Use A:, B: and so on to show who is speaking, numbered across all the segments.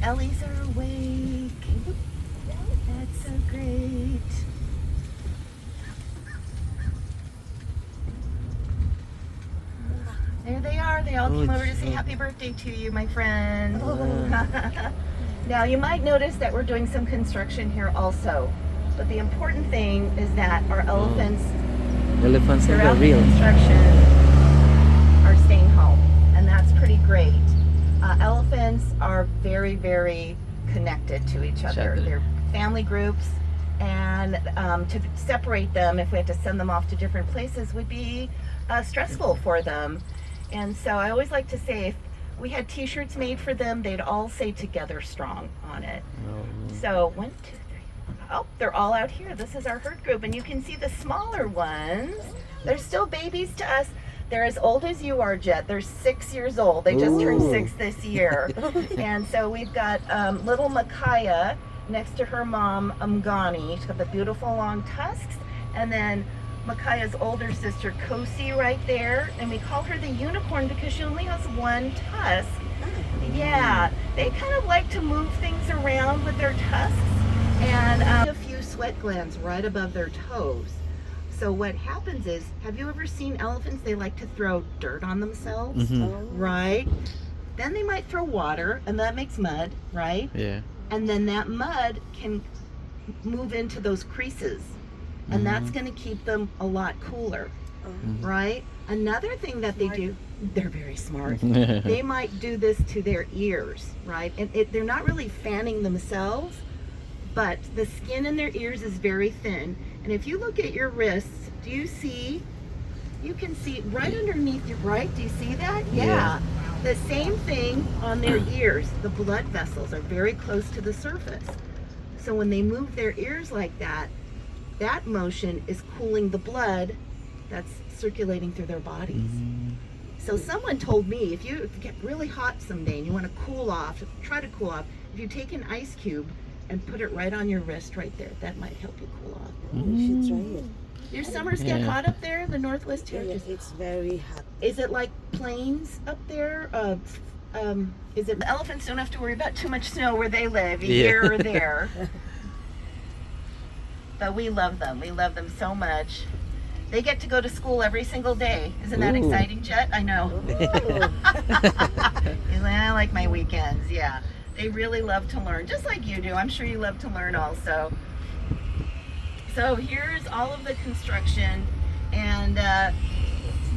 A: Ellies are awake. That's so great. There they are. They all came over to say happy birthday to you, my friend. Now, you might notice that we're doing some construction here also. But the important thing is that our elephants,
B: Elephants are
A: throughout the
B: real.
A: construction, are staying home. And that's pretty great. Elephants are very, very connected to each other. They're family groups. And to separate them, if we had to send them off to different places, would be stressful for them. And so I always like to say, if we had t-shirts made for them, they'd all say "Together Strong" on it. So 1, 2, 3. Oh, they're all out here. This is our herd group. And you can see the smaller ones. They're still babies to us. They're as old as you are, Jet. They're 6 years old. They just turned 6 this year. And so we've got little Micaiah next to her mom, Umgani. She's got the beautiful long tusks. And then Micaiah's older sister, Kosi, right there. And we call her the unicorn because she only has one tusk. Yeah, they kind of like to move things around with their tusks. And a few sweat glands right above their toes. So what happens is, have you ever seen elephants? They like to throw dirt on themselves, right? Then they might throw water, and that makes mud, right?
B: Yeah.
A: And then that mud can move into those creases. And that's going to keep them a lot cooler, right? Another thing that they do, they're very smart. They might do this to their ears, right? And they're not really fanning themselves, but the skin in their ears is very thin. And if you look at your wrists, do you see? You can see right underneath your right. Do you see that? Yeah. The same thing on their ears. The blood vessels are very close to the surface. So when they move their ears like that, that motion is cooling the blood that's circulating through their bodies. So someone told me, if you get really hot someday and you want to cool off, try to cool off, if you take an ice cube and put it right on your wrist right there, that might help you cool off.
C: You should try it.
A: Your summers get hot up there in the Northwest
C: Yeah,
A: Territories?
C: it's very hot.
A: Is it like plains up there? Is it, the elephants don't have to worry about too much snow where they live, here or there. But we love them. We love them so much. They get to go to school every single day. Isn't that exciting, Jet? I know. I like my weekends, yeah. They really love to learn, just like you do. I'm sure you love to learn also. So here's all of the construction, and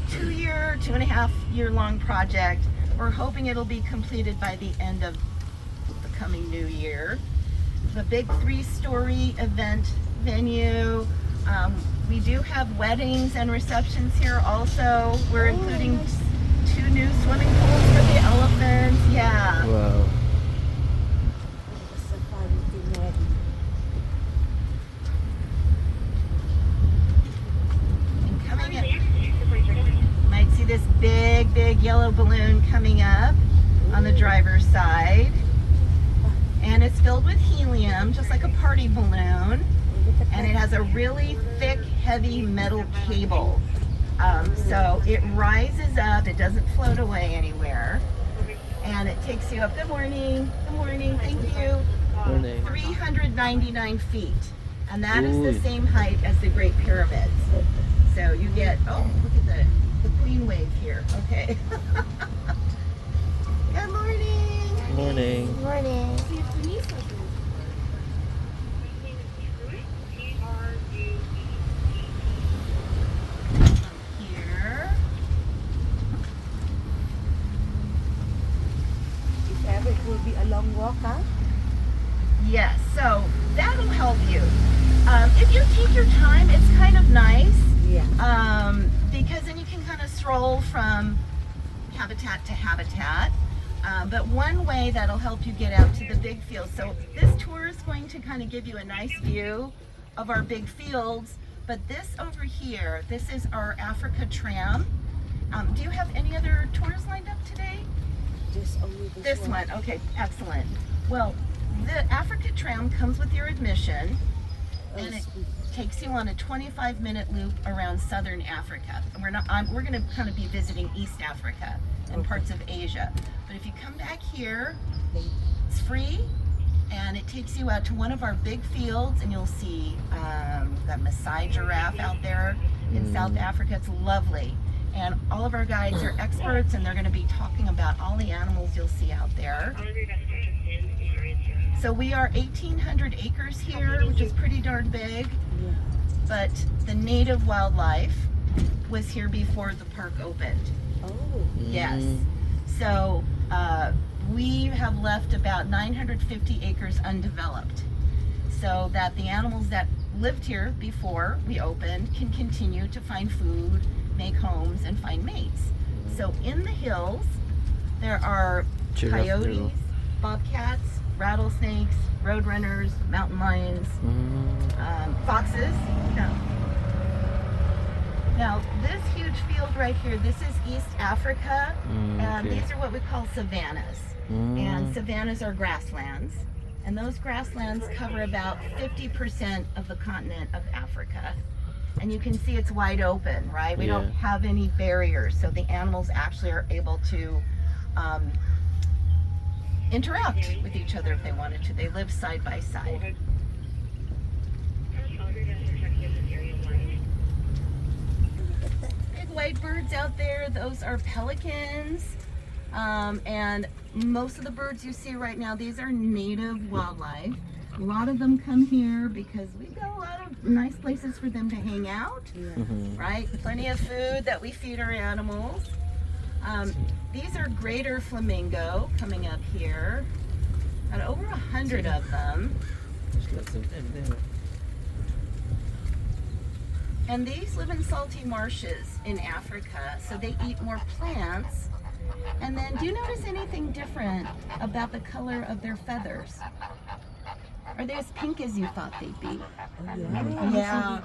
A: 2.5 year long project. We're hoping it'll be completed by the end of the coming new year. The big 3-story event venue. We do have weddings and receptions here also. We're including 2 new swimming pools for the elephants. Yeah.
B: Wow.
C: Safari thing wedding.
A: And coming up, you might see this big yellow balloon coming up on the driver's side. And it's filled with helium, just like a party balloon. And it has a really thick, heavy metal cable. So it rises up, it doesn't float away anywhere. And it takes you up, good morning, thank you.
B: Morning.
A: 399 feet. And that is the same height as the Great Pyramids. So you get, oh, look at the queen wave here, okay. Good morning.
B: Morning.
D: Morning.
A: See if Denise has here.
C: If ever it will be a long walk, huh?
A: Yes, so that'll help you. If you take your time, it's kind of nice.
C: Yeah.
A: Because then you can kind of stroll from habitat to habitat. But one way that'll help you get out to the big fields. So this tour is going to kind of give you a nice view of our big fields. But this over here, this is our Africa tram. Do you have any other tours lined up today?
C: Just only
A: This one, okay, excellent. Well, the Africa tram comes with your admission, and it takes you on a 25-minute loop around southern Africa. And we're going to kind of be visiting East Africa and parts of Asia. But if you come back here, it's free, and it takes you out to one of our big fields, and you'll see that Maasai giraffe out there in South Africa. It's lovely. And all of our guides are experts, and they're going to be talking about all the animals you'll see out there. So we are 1,800 acres here, which is pretty darn big, but the native wildlife was here before the park opened.
C: Oh.
A: Yes. So we have left about 950 acres undeveloped, so that the animals that lived here before we opened can continue to find food, make homes, and find mates. So in the hills, there are
B: Giraffe
A: coyotes,
B: girl.
A: bobcats, rattlesnakes, roadrunners, mountain lions, foxes. Now, this huge field right here, this is East Africa, and
B: okay.
A: these are what we call savannas. And savannas are grasslands, and those grasslands cover about 50% of the continent of Africa. And you can see it's wide open, right? We don't have any barriers, so the animals actually are able to interact with each other if they wanted to. They live side by side. Big white birds out there, those are pelicans. And most of the birds you see right now, these are native wildlife. A lot of them come here because we've got a lot of nice places for them to hang out, right? Plenty of food that we feed our animals. These are greater flamingo coming up here. Got over 100 of them.
B: There's lots of them there.
A: And these live in salty marshes in Africa, so they eat more plants. And then, do you notice anything different about the color of their feathers? Are they as pink as you thought they'd be? Yeah,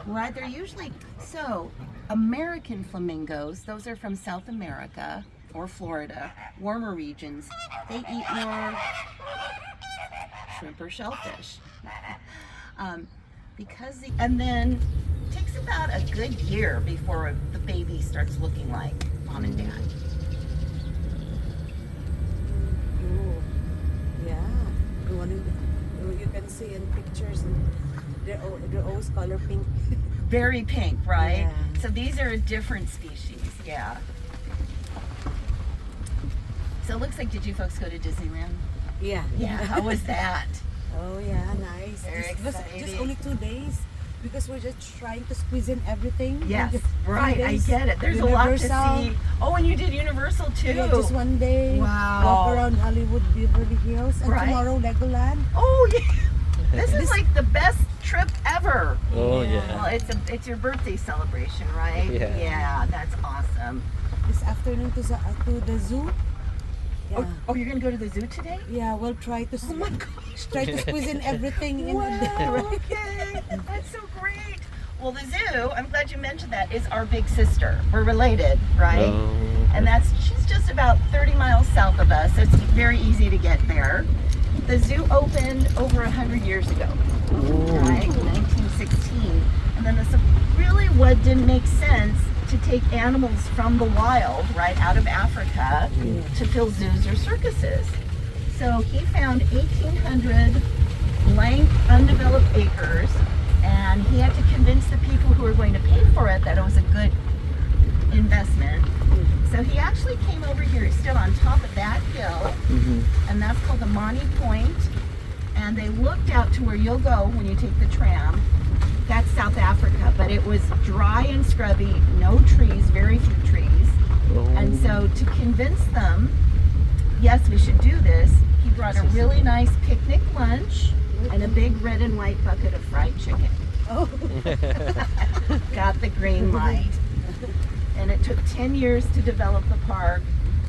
A: right. They're usually, so American flamingos, those are from South America or Florida, warmer regions. They eat more shrimp or shellfish. And then it takes about a good year before the baby starts looking like mom and dad.
C: Oh. Yeah. The one you can see in pictures, and they're always color pink.
A: Very pink, right?
C: Yeah.
A: So these are a different species, yeah. So it looks like, did you folks go to Disneyland?
C: Yeah.
A: Yeah, how was that?
C: Oh yeah, nice.
A: Very
C: It was
A: exciting.
C: just only 2 days because we're just trying to squeeze in everything. in
A: Yes,
C: just 3
A: right, I
C: days.
A: get it. There's a lot to
C: Universal.
A: see. Oh, and you did Universal too.
C: Yeah, just 1 day.
A: Wow.
C: Walk around Hollywood, Beverly Hills, and
A: Right.
C: tomorrow Legoland.
A: Oh, yeah. This is like the best trip ever.
B: Oh
C: Yeah.
A: Well,
B: yeah.
A: it's your birthday celebration, right?
B: Yeah.
A: Yeah, that's awesome.
C: This afternoon to the zoo. Yeah.
A: Oh, you're gonna go to the zoo today?
C: Yeah, we'll try to
A: Oh my gosh.
C: try to squeeze in everything in a day.
A: Wow,
C: Right?
A: okay. That's so great. Well, the zoo, I'm glad you mentioned that, is our big sister. We're related, right? And she's just about 30 miles south of us, so it's very easy to get there. The zoo opened over 100 years ago, right? 1916. And then really what didn't make sense to take animals from the wild, right, out of Africa to fill zoos or circuses. So he found 1,800 blank, undeveloped acres, and he had to convince the people who were going to pay for it that it was a good investment. So he actually came over here, he's still on top of that hill, and that's called the Monty Point. And they looked out to where you'll go when you take the tram. That's South Africa, but it was dry and scrubby, no trees, very few trees. And so to convince them, yes, we should do this, he brought a really nice picnic lunch and a big red and white bucket of fried chicken.
C: Oh.
A: Got the green light. And it took 10 years to develop the park,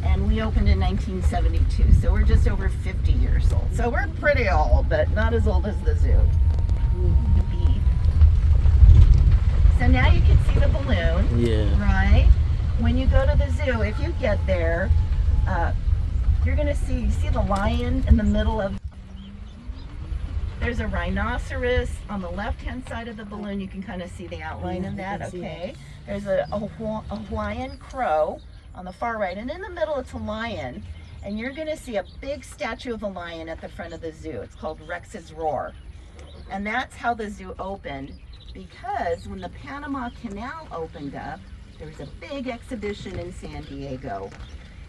A: and we opened in 1972, so we're just over 50 years old. So we're pretty old, but not as old as the zoo. So now you can see the balloon,
B: Yeah.
A: right? When you go to the zoo, if you get there, you're gonna see the lion in the middle of. There's a rhinoceros on the left-hand side of the balloon. You can kind of see the outline
C: Yeah,
A: of
C: you
A: that,
C: can see
A: okay? There's a Hawaiian crow on the far right, and in the middle it's a lion. and you're going to see a big statue of a lion at the front of the zoo. It's called Rex's Roar. And that's how the zoo opened, because when the Panama Canal opened up, there was a big exhibition in San Diego.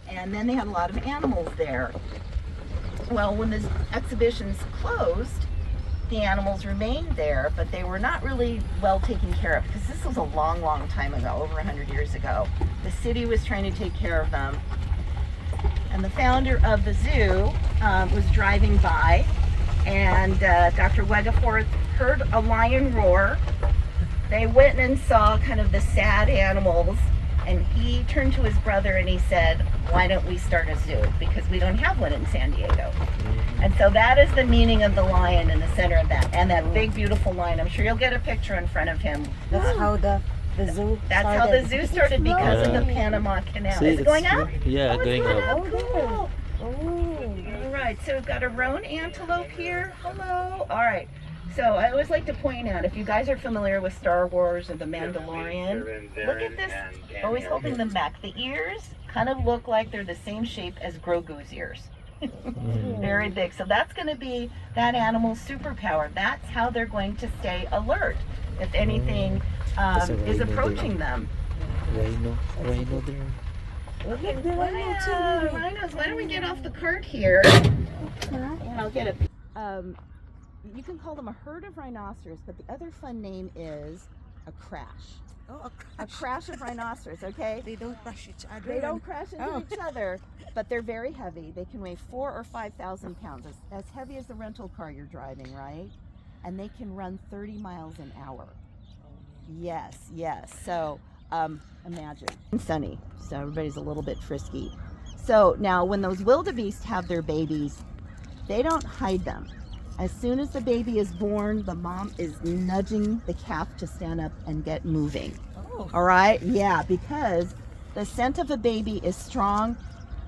A: And then they had a lot of animals there. Well, when the exhibitions closed, the animals remained there, but they were not really well taken care of, because this was a long, long time ago, over 100 years ago. The city was trying to take care of them. And the founder of the zoo was driving by, and Dr. Wegeforth heard a lion roar. They went and saw kind of the sad animals, and he turned to his brother and he said, why don't we start a zoo? Because we don't have one in San Diego. And so that is the meaning of the lion in the center of that. And that big, beautiful lion. I'm sure you'll get a picture in front of him.
C: That's how the zoo
A: That's
C: started.
A: how the zoo started, because of the Panama Canal.
B: See,
A: Is it going
B: it's-
A: out?
B: Yeah,
A: Oh, it's
B: going
A: going
B: up.
A: out. Cool.
C: Oh.
A: All right, so we've got a roan antelope here. Hello. All right. So I always like to point out, if you guys are familiar with Star Wars or The Mandalorian, look at this. Always holding them back. The ears kind of look like they're the same shape as Grogu's ears. Very big. So that's going to be that animal's superpower. That's how they're going to stay alert if anything
B: That's a
A: is
B: rhino
A: approaching them.
B: Rhino there.
C: Look at the rhino
A: Yeah,
C: too.
A: rhinos. Why don't we get off the cart here? And I'll get a. You can call them a herd of rhinoceros, but the other fun name is a crash.
C: Oh,
A: A crash of rhinoceros, okay?
C: They don't crush each other.
A: They don't crash into
C: Oh.
A: each other, but they're very heavy. They can weigh 4,000 or 5,000 pounds, as heavy as the rental car you're driving, right? And they can run 30 miles an hour. Yes, yes. So imagine. It's sunny, so everybody's a little bit frisky. So now when those wildebeest have their babies, they don't hide them. As soon as the baby is born, the mom is nudging the calf to stand up and get moving.
C: Oh.
A: All right? Yeah, because the scent of a baby is strong,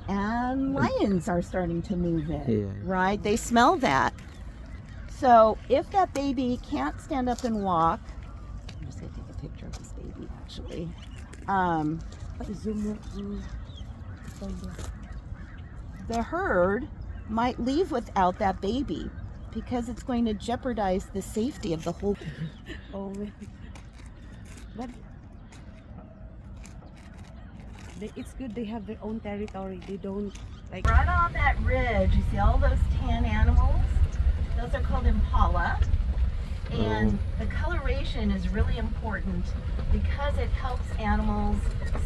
A: and lions are starting to move in.
B: Yeah.
A: Right? They smell that. So if that baby can't stand up and walk, I'm just going to take a picture of this baby actually. The herd might leave without that baby, because it's going to jeopardize the safety of the whole.
C: Oh, but it's good they have their own territory. They don't like.
A: Right on that ridge, you see all those tan animals? Those are called impala. And the coloration is really important because it helps animals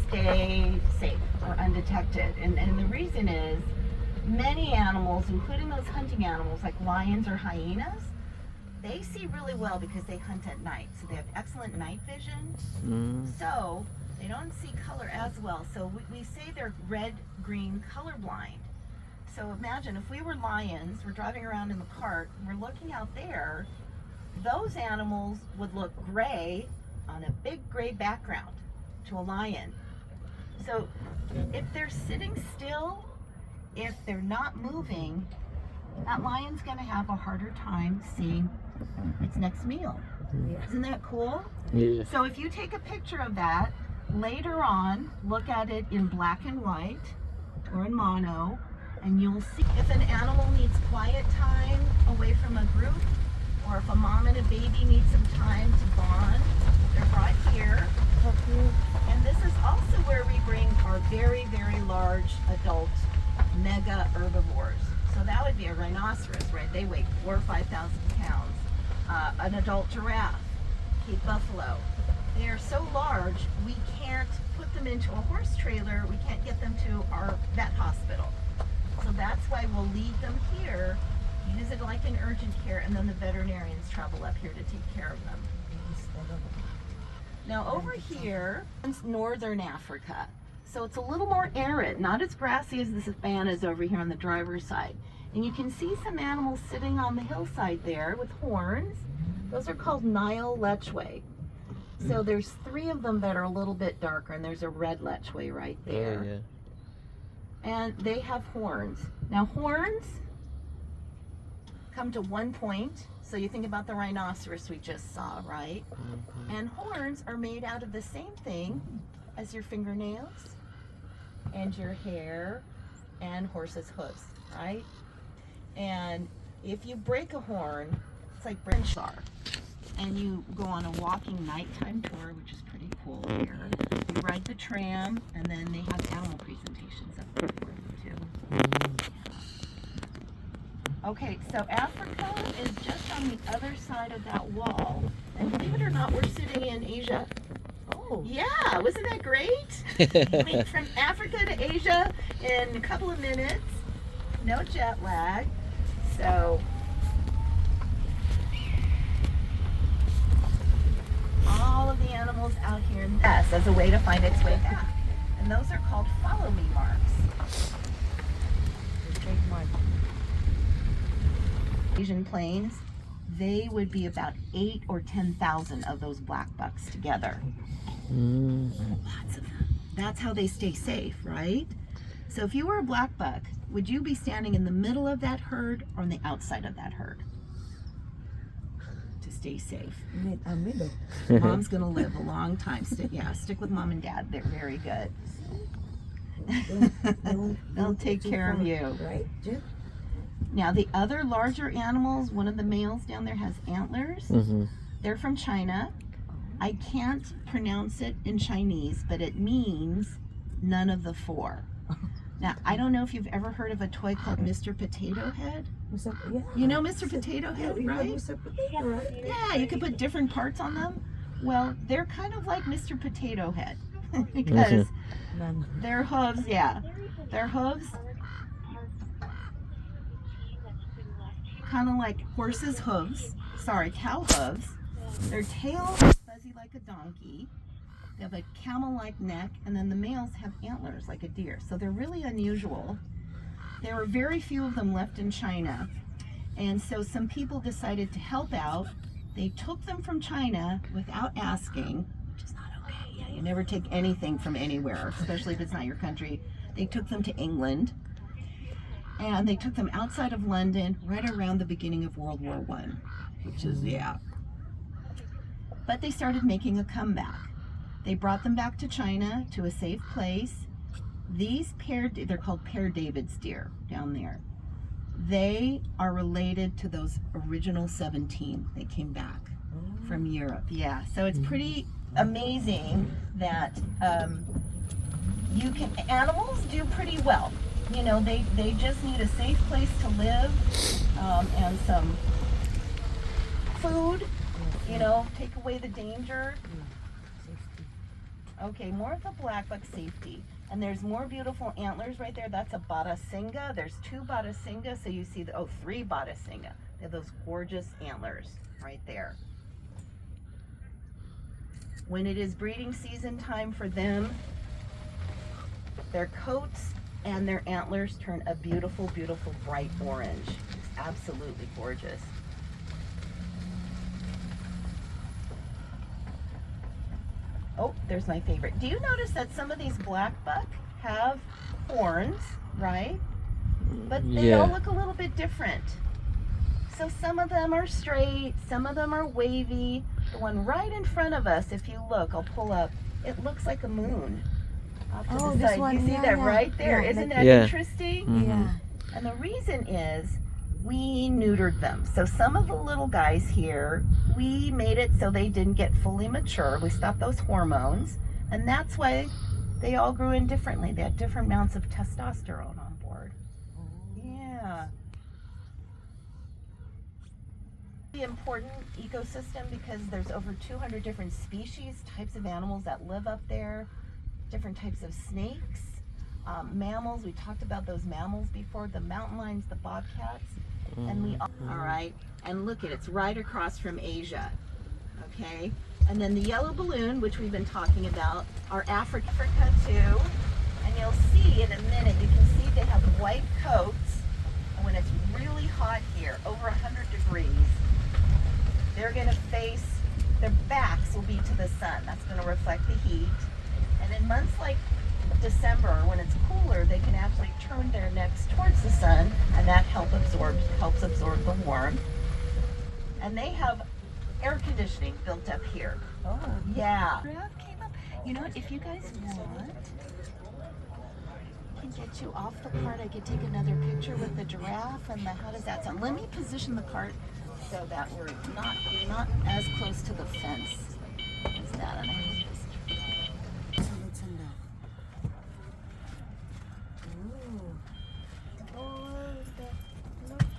A: stay safe or undetected. And the reason is, many animals, including those hunting animals like lions or hyenas, they see really well because they hunt at night. So they have excellent night vision. So they don't see color as well. So we say they're red-green colorblind. So imagine if we were lions, we're driving around in the cart, we're looking out there, those animals would look gray on a big gray background to a lion. So if they're sitting still, if they're not moving, that lion's going to have a harder time seeing its next meal. Isn't that cool?
B: Yeah.
A: So if you take a picture of that, later on, look at it in black and white or in mono, and you'll see if an animal needs quiet time away from a group, or if a mom and a baby need some time to bond, they're right here. And this is also where we bring our very, very large adult mega herbivores. So that would be a rhinoceros, right? They weigh 4,000 or 5,000 pounds. An adult giraffe, Cape buffalo. They are so large, we can't put them into a horse trailer. We can't get them to our vet hospital. So that's why we'll leave them here, use it like an urgent care, and then the veterinarians travel up here to take care of them. Now over here is northern Africa. So it's a little more arid, not as grassy as the savannas over here on the driver's side. And you can see some animals sitting on the hillside there with horns. Those are called Nile lechwe. So there's 3 of them that are a little bit darker, and there's a red lechwe right there.
B: Yeah.
A: And they have horns. Now horns come to one point. So you think about the rhinoceros we just saw, right? And horns are made out of the same thing as your fingernails and your hair and horse's hooves, right? And if you break a horn, it's like Brinstar. And you go on a walking nighttime tour, which is pretty cool here. You ride the tram, and then they have animal presentations up there for you too. Okay, so Africa is just on the other side of that wall. And believe it or not, we're sitting in Asia.
C: Oh.
A: Yeah, wasn't that great? I mean, from Africa to Asia in a couple of minutes, no jet lag. So all of the animals out here in this as a way to find its way back. And those are called follow me marks.
C: Trademark.
A: Asian plains, they would be about 8 or 10,000 of those black bucks together. Lots of them. That's how they stay safe, right? So if you were a black buck, would you be standing in the middle of that herd or on the outside of that herd to stay safe?
C: Middle.
A: Mom's gonna live a long time. Stick with mom and dad. They're very good. They'll take care of you.
C: Right, Jim?
A: Now the other larger animals, one of the males down there has antlers. They're from China. I can't pronounce it in Chinese, but it means none of the four. Now, I don't know if you've ever heard of a toy called Mr. Potato Head.
C: Yeah.
A: You know Mr. Potato Head, right?
C: Mr. Potato, right?
A: Yeah, you can put different parts on them. Well, they're kind of like Mr. Potato Head because their hooves, their hooves kind of like horses' hooves, cow hooves. Their tail is fuzzy like a donkey. They have a camel-like neck, and then the males have antlers like a deer. So they're really unusual. There were very few of them left in China. And so some people decided to help out. They took them from China without asking, which is not okay. Yeah, you never take anything from anywhere, especially if it's not your country. They took them to England. And they took them outside of London right around the beginning of World War I, which is, But they started making a comeback. They brought them back to China to a safe place. These they're called Pear David's deer down there. They are related to those original 17. They came back from Europe. Yeah, so it's pretty amazing that animals do pretty well. You know, they just need a safe place to live and some food, you know, take away the danger. Okay, more of the black buck safety. And there's more beautiful antlers right there. That's a Batasinga. There's 2 Batasinga. So you see 3 Batasinga. They have those gorgeous antlers right there. When it is breeding season time for them, their coats and their antlers turn a beautiful, beautiful bright orange. It's absolutely gorgeous. Oh, there's my favorite. Do you notice that some of these black buck have horns, right? But they all look a little bit different. So some of them are straight, some of them are wavy. The one right in front of us, if you look, I'll pull up, it looks like a moon. Off to the
C: this
A: side.
C: one,
A: You see that right there?
C: Yeah,
A: Isn't that interesting?
C: Yeah.
A: And the reason is we neutered them. So some of the little guys here, we made it so they didn't get fully mature. We stopped those hormones. And that's why they all grew in differently. They had different amounts of testosterone on board. Yeah. The important ecosystem because there's over 200 different species, types of animals that live up there, different types of snakes, mammals. We talked about those mammals before, the mountain lions, the bobcats. And all right, and look it's right across from Asia, okay? And then the yellow balloon, which we've been talking about, are Africa too. And you'll see in a minute, you can see they have white coats. And when it's really hot here, over 100 degrees, they're gonna face, their backs will be to the sun. That's gonna reflect the heat. And in months like December, when it's cooler, they can actually turn their necks towards the sun, and that helps absorb the warmth. And they have air conditioning built up here.
C: Oh.
A: Yeah. You know, if you guys want, can get you off the cart. I could take another picture with the giraffe and the, how does that sound? Let me position the cart so that you're not as close to the fence as that. And I can just,
C: Sunod-sunod. Ooh.
D: Look, it's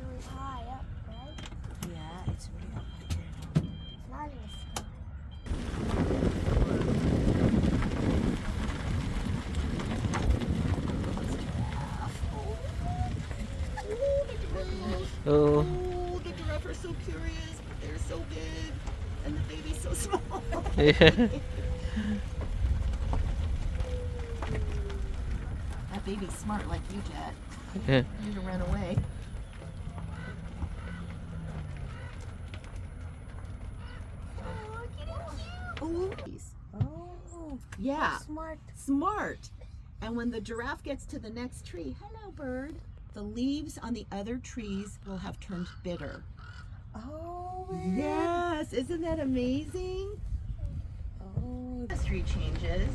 D: really high up, right?
C: Yeah, it's really up high there.
D: It's not in the sky.
B: Oh,
A: oh, the giraffe are so curious, but they're so big, and the baby's so small.
B: yeah.
A: That baby's smart like you, Jet.
B: Yeah.
A: You need to run away. Oh,
C: Oh,
A: yeah,
C: smart.
A: smart. And when the giraffe gets to the next tree, hello, bird. The leaves on the other trees will have turned bitter.
C: Oh, man.
A: Yes, isn't that amazing?
C: Oh,
A: Chemistry changes,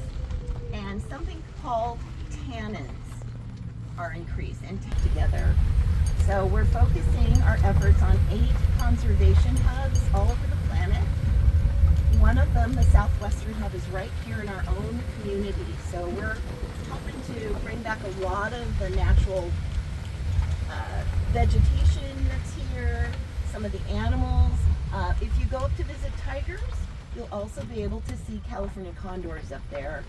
A: and something called tannins are increased and together. So we're focusing our efforts on 8 conservation hubs all over the planet. One of them, the Southwestern Hub, is right here in our own community. So we're helping to bring back a lot of the natural vegetation that's here, some of the animals. If you go up to visit tigers, you'll also be able to see California condors up there.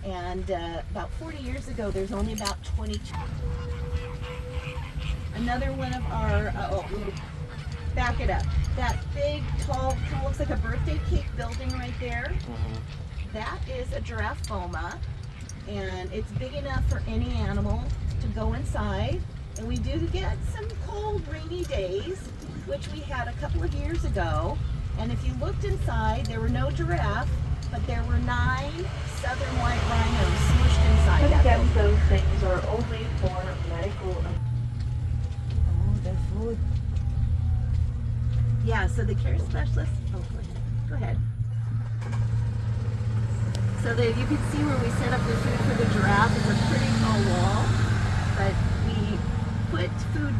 A: And about 40 years ago, there's only about 20. Another one of our, back it up. That big, tall, kind of looks like a birthday cake building right there. That is a giraffe boma, and it's big enough for any animal to go inside. And we do get some cold, rainy days, which we had a couple of years ago. And if you looked inside, there were no giraffe, but there were 9 southern white rhinos smushed inside
E: But
A: that
E: again,
A: building.
E: those things are only for medical.
C: oh, the food.
A: Yeah, so the care specialist, go ahead. So that you can see where we set up the food for the giraffe. It's a pretty tall wall, but we put food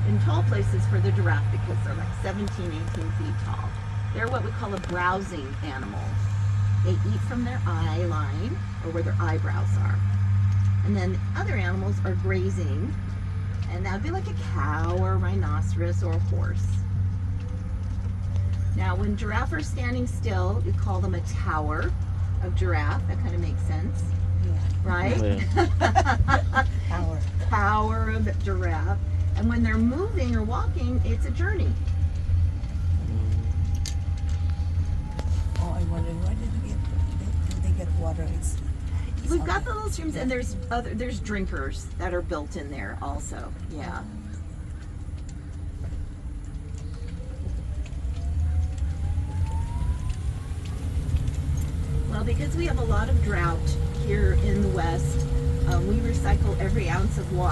A: in tall places for the giraffe because they're like 17, 18 feet tall. They're what we call a browsing animal. They eat from their eye line, or where their eyebrows are. And then other animals are grazing, and that would be like a cow or a rhinoceros or a horse. Now, when giraffe are standing still, we call them a tower of giraffe. That kind of makes sense,
C: Yeah.
A: right?
C: Tower.
A: Tower of giraffe. And when they're moving or walking, it's a journey.
C: Oh, I'm wondering why did they get water? It's
A: We've got the little streams, and there's drinkers that are built in there also. Yeah. Well, because we have a lot of drought here in the West, we recycle every ounce of water.